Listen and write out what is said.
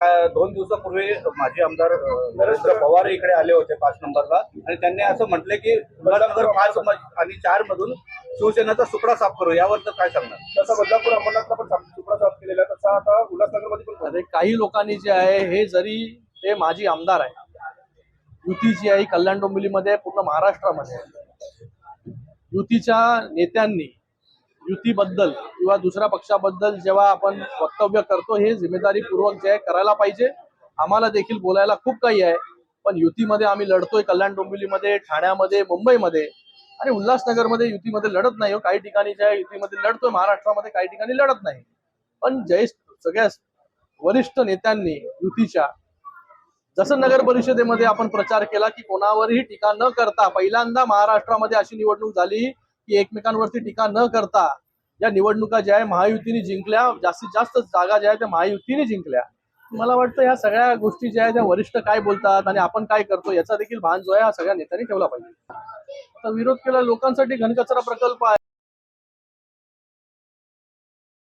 2 दिवसापूर्वी माजी आमदार नरेंद्र पवार इकडे आले होते 5 नंबरला आणि त्यांनी असं म्हटले की उल्हासनगर 5 आणि 4 मधून शिवसेनेचा सुपडा साफ करू. यावर काय सांगणार? तसा बदलापूर अंबरनाथला पण सुपडा साफ केलेला आहे, तसा आता उल्हासनगरमध्ये पण. अरे काही लोकांनी जे आहे हे जरी ते माजी आमदार आहे, युतीची आहे, कल्याण डोंबिवलीमध्ये पूर्ण महाराष्ट्रामध्ये युतीच्या नेत्यांनी युतीबद्दल किंवा दुसऱ्या पक्षाबद्दल जेव्हा आपण वक्तव्य करतो हे जिम्मेदारीपूर्वक जे आहे करायला पाहिजे. आम्हाला देखील बोलायला खूप काही आहे, पण युतीमध्ये आम्ही लढतोय कल्याण डोंबिवलीमध्ये, ठाण्यामध्ये, मुंबईमध्ये आणि उल्हासनगरमध्ये युतीमध्ये लढत नाही. काही ठिकाणी जे आहे युतीमध्ये लढतोय, महाराष्ट्रामध्ये काही ठिकाणी लढत नाही. पण सगळ्या वरिष्ठ नेत्यांनी युतीच्या जसं नगर परिषदेमध्ये आपण प्रचार केला की कोणावरही टीका न करता पहिल्यांदा महाराष्ट्रामध्ये अशी निवडणूक झाली की एकमेकांवरती टीका न करता या निवडणुका ज्या आहे महायुतीने जिंकल्या. जास्तीत जास्त जागा ज्या आहेत त्या महायुतीने जिंकल्या. मला वाटतं ह्या सगळ्या गोष्टी ज्या आहेत त्या वरिष्ठ काय बोलतात आणि आपण काय करतो याचा देखील भान जो आहे हा सगळ्या नेत्यांनी ठेवला पाहिजे. आता विरोध केला लोकांसाठी घनकचरा प्रकल्प आहे.